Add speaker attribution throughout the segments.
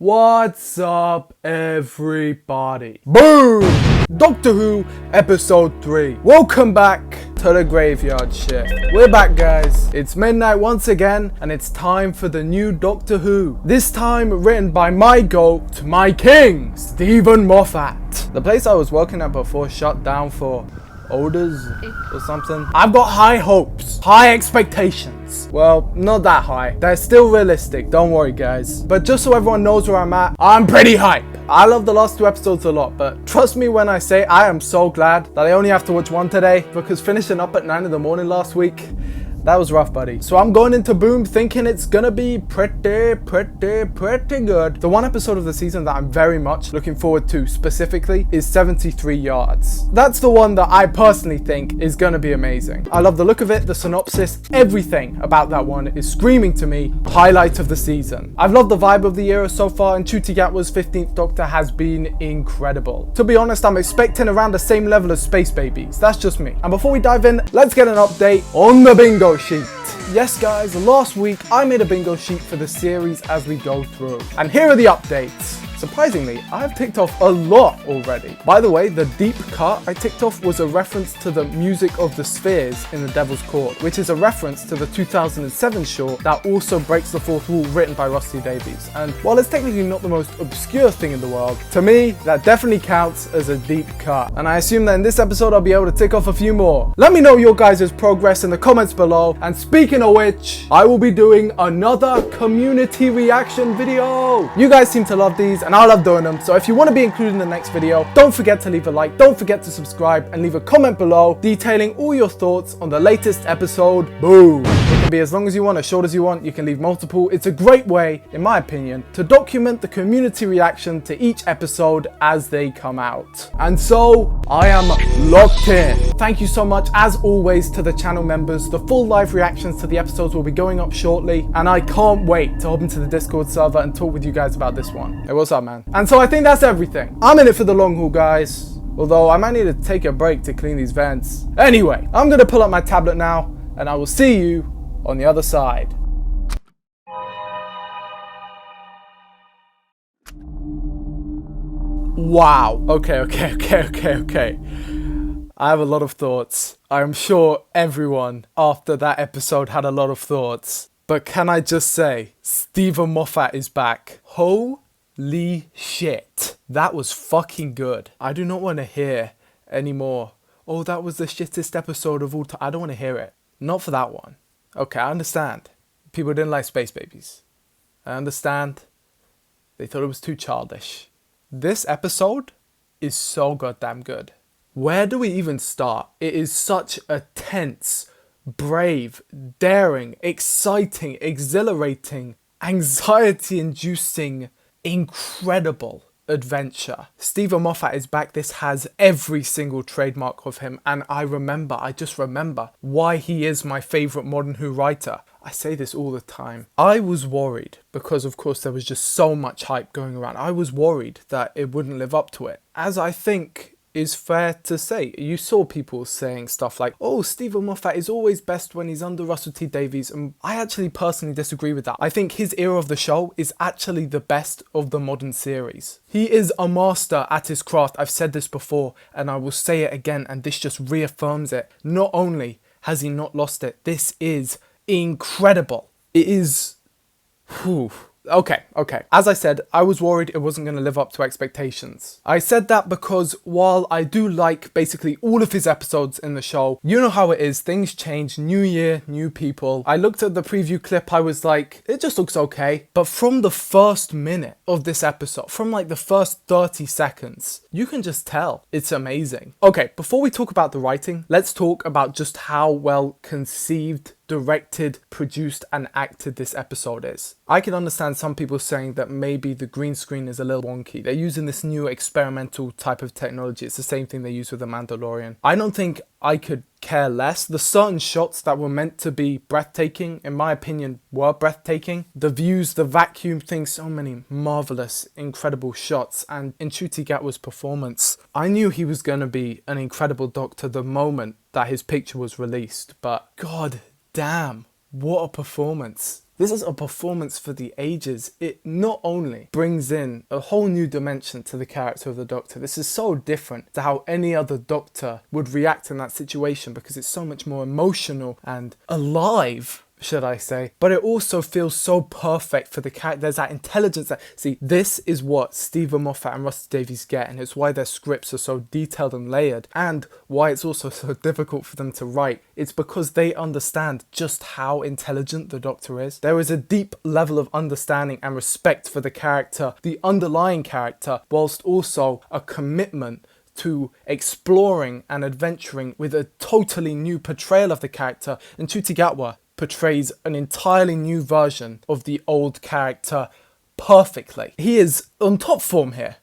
Speaker 1: What's up, everybody? Boom! Doctor Who episode 3. Welcome back to the graveyard shift. We're back, guys. It's midnight once again, and it's time for the new Doctor Who. This time written by my GOAT, my king, Stephen Moffat. The place I was working at before shut down for odors or something. I've got high hopes, high expectations. Well, not that high. They're still realistic, don't worry guys. But just so everyone knows where I'm at, I'm pretty hype. I love the last 2 episodes a lot, but trust me when I say I am so glad that I only have to watch 1 today, because finishing up at 9 in the morning last week, that was rough, buddy. So I'm going into Boom thinking it's gonna be pretty good. The 1 episode of the season that I'm very much looking forward to specifically is 73 Yards. That's the one that I personally think is gonna be amazing. I love the look of it, the synopsis, everything about that one is screaming to me, highlight of the season. I've loved the vibe of the era so far, and Ncuti Gatwa's 15th Doctor has been incredible. To be honest, I'm expecting around the same level as Space Babies. That's just me. And before we dive in, let's get an update on the bingo sheet. Yes guys, last week I made a bingo sheet for the series as we go through. And here are the updates. Surprisingly, I've ticked off a lot already. By the way, the deep cut I ticked off was a reference to the music of the spheres in The Devil's Court, which is a reference to the 2007 short that also breaks the fourth wall, written by Rusty Davies. And while it's technically not the most obscure thing in the world, to me, that definitely counts as a deep cut. And I assume that in this episode, I'll be able to tick off a few more. Let me know your guys' progress in the comments below. And speaking of which, I will be doing another community reaction video. You guys seem to love these, and I love doing them, so if you want to be included in the next video, don't forget to leave a like, don't forget to subscribe, and leave a comment below detailing all your thoughts on the latest episode. Boom! It can be as long as you want, as short as you want, you can leave multiple. It's a great way, in my opinion, to document the community reaction to each episode as they come out. And so, I am locked in. Thank you so much, as always, to the channel members. The full live reactions to the episodes will be going up shortly, and I can't wait to hop into the Discord server and talk with you guys about this one. Hey, what's up, man? And so I think that's everything. I'm in it for the long haul, guys. Although I might need to take a break to clean these vents. Anyway, I'm gonna pull up my tablet now, and I will see you on the other side. Wow. Okay. I have a lot of thoughts. I'm sure everyone after that episode had a lot of thoughts. But can I just say, Stephen Moffat is back. Holy shit. That was fucking good. I do not want to hear anymore. Oh, that was the shittest episode of all time. I don't want to hear it. Not for that one. Okay, I understand. People didn't like Space Babies. I understand. They thought it was too childish. This episode is so goddamn good. Where do we even start? It is such a tense, brave, daring, exciting, exhilarating, anxiety-inducing, incredible adventure. Stephen Moffat is back. This has every single trademark of him, and I just remember why he is my favourite modern Who writer. I say this all the time. I was worried because, of course, there was just so much hype going around. I was worried that it wouldn't live up to it, as I think is fair to say. You saw people saying stuff like, oh, Stephen Moffat is always best when he's under Russell T Davies, and I actually personally disagree with that. I think his era of the show is actually the best of the modern series. He is a master at his craft. I've said this before, and I will say it again, and this just reaffirms it. Not only has he not lost it, this is incredible. It is... Whew. Okay. As I said, I was worried it wasn't going to live up to expectations. I said that because while I do like basically all of his episodes in the show, you know how it is, things change, new year, new people. I looked at the preview clip, I was like, it just looks okay. But from the first minute of this episode, from like the first 30 seconds, you can just tell it's amazing. Okay, before we talk about the writing, let's talk about just how well conceived, directed, produced, and acted this episode is. I can understand some people saying that maybe the green screen is a little wonky. They're using this new experimental type of technology. It's the same thing they use with The Mandalorian. I don't think I could care less. The certain shots that were meant to be breathtaking, in my opinion, were breathtaking. The views, the vacuum thing, so many marvelous, incredible shots. And in Ncuti Gatwa's performance, I knew he was going to be an incredible Doctor the moment that his picture was released. But god damn, what a performance. This is a performance for the ages. It not only brings in a whole new dimension to the character of the Doctor. This is so different to how any other Doctor would react in that situation because it's so much more emotional and alive, should I say, but it also feels so perfect for the character. There's that intelligence that, see, this is what Stephen Moffat and Rusty Davies get, and it's why their scripts are so detailed and layered, and why it's also so difficult for them to write. It's because they understand just how intelligent the Doctor is. There is a deep level of understanding and respect for the character, the underlying character, whilst also a commitment to exploring and adventuring with a totally new portrayal of the character. And Ncuti Gatwa portrays an entirely new version of the old character perfectly. He is on top form here.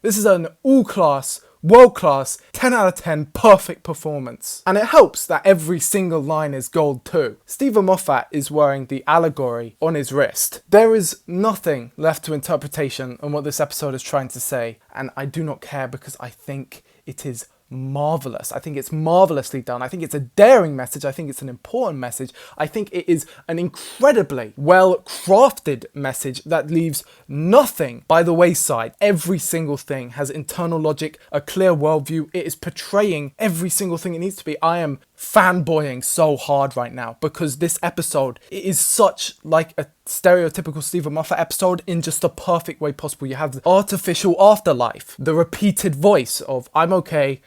Speaker 1: This is an all-class, world-class, 10 out of 10 perfect performance. And it helps that every single line is gold too. Stephen Moffat is wearing the allegory on his wrist. There is nothing left to interpretation on what this episode is trying to say, and I do not care because I think it is marvelous. I think it's marvelously done. I think it's a daring message. I think it's an important message. I think it is an incredibly well crafted message that leaves nothing by the wayside. Every single thing has internal logic, a clear worldview. It is portraying every single thing it needs to be. I am fanboying so hard right now because this episode, it is such like a stereotypical Stephen Moffat episode in just the perfect way possible. You have the artificial afterlife, the repeated voice of I'm okay,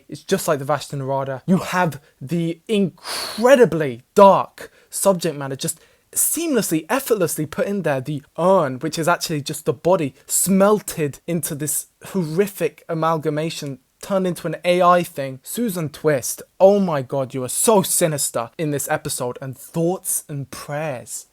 Speaker 1: it's just like the Vashta Narada. You have the incredibly dark subject matter just seamlessly, effortlessly put in there. The urn, which is actually just the body smelted into this horrific amalgamation, turned into an AI thing. Susan Twist, oh my god, you are so sinister in this episode. And thoughts and prayers.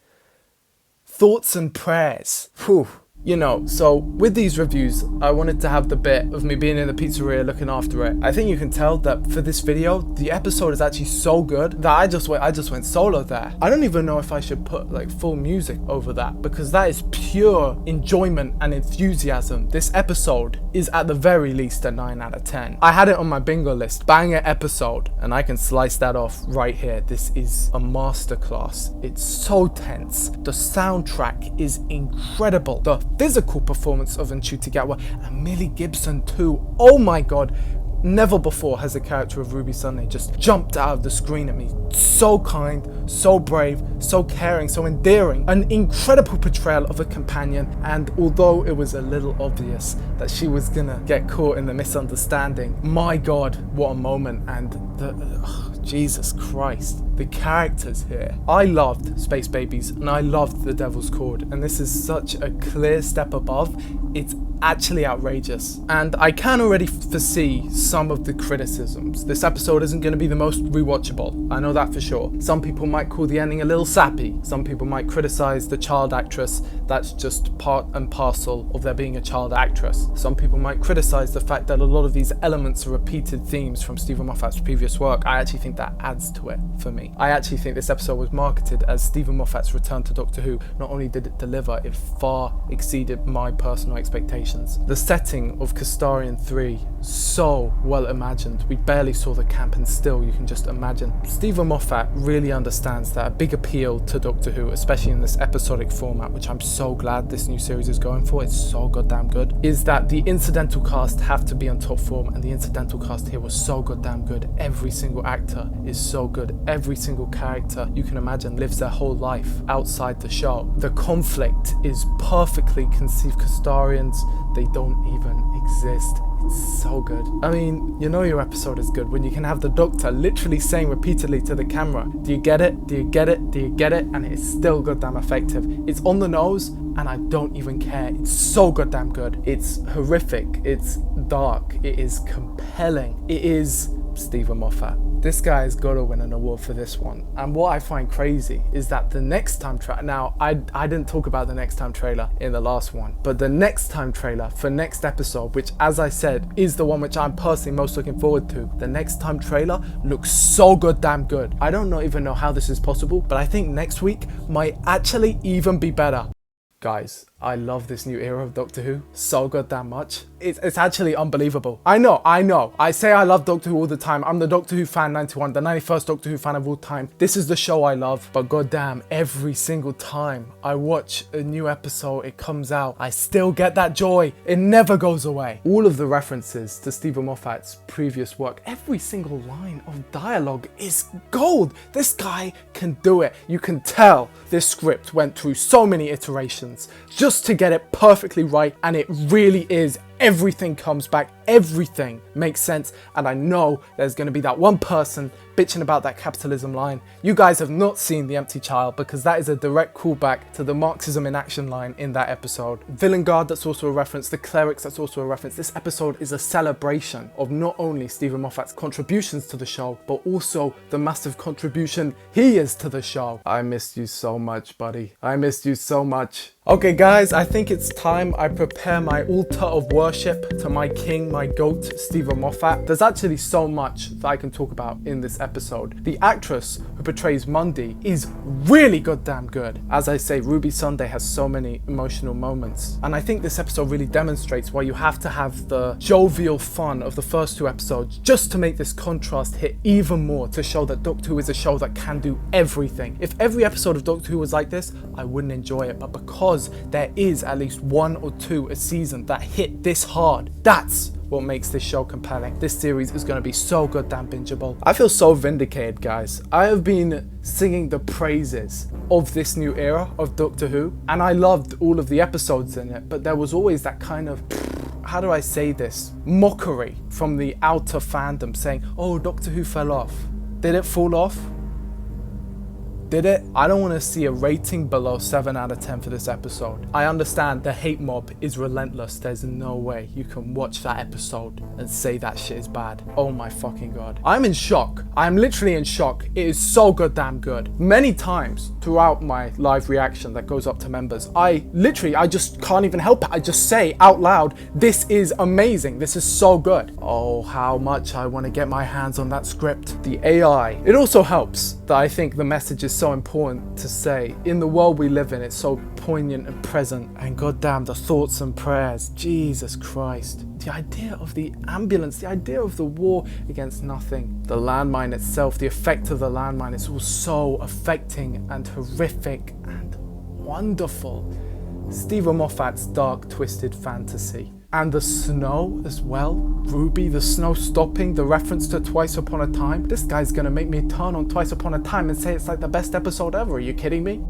Speaker 1: Whew. You know, so with these reviews, I wanted to have the bit of me being in the pizzeria looking after it. I think you can tell that for this video, the episode is actually so good that I just went solo there. I don't even know if I should put like full music over that because that is pure enjoyment and enthusiasm. This episode is at the very least a 9 out of 10. I had it on my bingo list, banger episode, and I can slice that off right here. This is a masterclass. It's so tense. The soundtrack is incredible. The physical performance of Ncuti Gatwa and Millie Gibson too. Oh my god, never before has the character of Ruby Sunday just jumped out of the screen at me. So kind, so brave, so caring, so endearing. An incredible portrayal of a companion, and although it was a little obvious that she was gonna get caught in the misunderstanding, my god, what a moment. And Jesus Christ, the characters here. I loved Space Babies and I loved The Devil's Chord, and this is such a clear step above. It's actually outrageous, and I can already foresee some of the criticisms. This episode isn't going to be the most rewatchable, I know that for sure. Some people might call the ending a little sappy. Some people might criticize the child actress. That's just part and parcel of there being a child actress. Some people might criticize the fact that a lot of these elements are repeated themes from Stephen Moffat's previous work. I actually think that adds to it for me. I actually think this episode was marketed as Stephen Moffat's return to Doctor Who. Not only did it deliver, it far exceeded my personal expectations. The setting of Castarian 3, so well imagined. We barely saw the camp and still you can just imagine. Stephen Moffat really understands that a big appeal to Doctor Who, especially in this episodic format, which I'm so glad this new series is going for, it's so goddamn good, is that the incidental cast have to be on top form, and the incidental cast here was so goddamn good. Every single actor is so good. Every single character you can imagine lives their whole life outside the show. The conflict is perfectly conceived. Castarians, they don't even exist. It's so good. I mean, you know your episode is good when you can have the Doctor literally saying repeatedly to the camera, do you get it? Do you get it? Do you get it? And it's still goddamn effective. It's on the nose and I don't even care. It's so goddamn good. It's horrific. It's dark. It is compelling. It is Stephen Moffat. This guy has got to win an award for this one. And what I find crazy is that the next time trailer, now I didn't talk about the next time trailer in the last one, but the next time trailer for next episode, which as I said is the one which I'm personally most looking forward to, the next time trailer looks so goddamn good. I don't even know how this is possible, but I think next week might actually even be better. Guys, I love this new era of Doctor Who so goddamn much. It's actually unbelievable. I know. I say I love Doctor Who all the time. I'm the Doctor Who fan 91, the 91st Doctor Who fan of all time. This is the show I love, but goddamn, every single time I watch a new episode, it comes out, I still get that joy. It never goes away. All of the references to Stephen Moffat's previous work, every single line of dialogue is gold. This guy can do it. You can tell this script went through so many iterations just to get it perfectly right, and it really is. Everything comes back, everything makes sense, and I know there's going to be that one person bitching about that capitalism line. You guys have not seen The Empty Child, because that is a direct callback to the Marxism in action line in that episode. Villain Guard, that's also a reference. The Clerics, that's also a reference. This episode is a celebration of not only Stephen Moffat's contributions to the show, but also the massive contribution he is to the show. I missed you so much, buddy. I missed you so much. Okay guys, I think it's time I prepare my altar of worship to my king, my goat, Stephen Moffat. There's actually so much that I can talk about in this episode. The actress who portrays Mundy is really goddamn good. As I say, Ruby Sunday has so many emotional moments. And I think this episode really demonstrates why you have to have the jovial fun of the first two episodes just to make this contrast hit even more, to show that Doctor Who is a show that can do everything. If every episode of Doctor Who was like this, I wouldn't enjoy it. But because there is at least one or two a season that hit this hard, that's what makes this show compelling. This series is going to be so goddamn bingeable. I feel so vindicated, guys. I have been singing the praises of this new era of Doctor Who, and I loved all of the episodes in it, but there was always that kind of, how do I say this, mockery from the outer fandom saying, oh, Doctor Who fell off. Did it fall off? Did it? I don't want to see a rating below 7 out of 10 for this episode. I understand the hate mob is relentless. There's no way you can watch that episode and say that shit is bad. Oh my fucking god. I'm in shock. I'm literally in shock. It is so goddamn good. Many times throughout my live reaction that goes up to members, I just can't even help it. I just say out loud, this is amazing. This is so good. Oh, how much I want to get my hands on that script. The AI. It also helps that I think the message is so important to say. In the world we live in, it's so poignant and present, and goddamn the thoughts and prayers, Jesus Christ. The idea of the ambulance, the idea of the war against nothing, the landmine itself, the effect of the landmine, it's all so affecting and horrific and wonderful. Stephen Moffat's dark, twisted fantasy. And the snow as well. Ruby, the snow stopping, the reference to Twice Upon a Time. This guy's gonna make me turn on Twice Upon a Time and say it's like the best episode ever. Are you kidding me?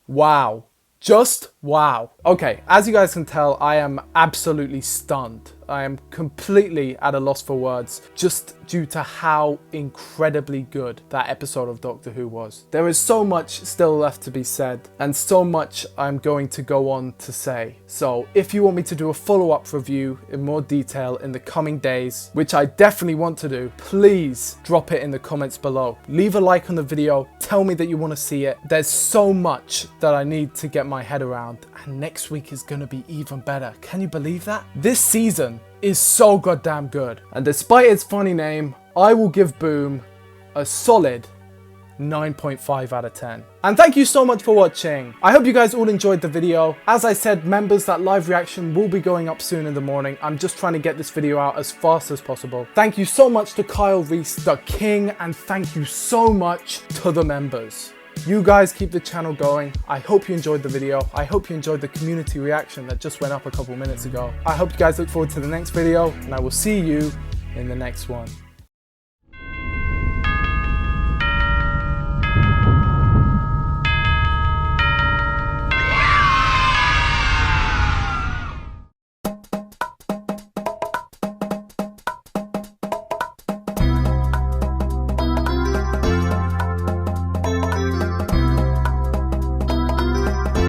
Speaker 1: Wow. Just wow. Okay, as you guys can tell, I am absolutely stunned. I am completely at a loss for words, just due to how incredibly good that episode of Doctor Who was. There is so much still left to be said, and so much I'm going to go on to say. So if you want me to do a follow-up review in more detail in the coming days, which I definitely want to do, please drop it in the comments below. Leave a like on the video, tell me that you want to see it. There's so much that I need to get my head around, and next week is gonna be even better. Can you believe that? This season is so goddamn good, and despite its funny name, I will give Boom a solid 9.5 out of 10. And thank you so much for watching. I hope you guys all enjoyed the video. As I said, members, that live reaction will be going up soon in the morning. I'm just trying to get this video out as fast as possible. Thank you so much to Kyle Reese, the king, and thank you so much to the members. You guys keep the channel going. I hope you enjoyed the video. I hope you enjoyed the community reaction that just went up a couple minutes ago. I hope you guys look forward to the next video, and I will see you in the next one.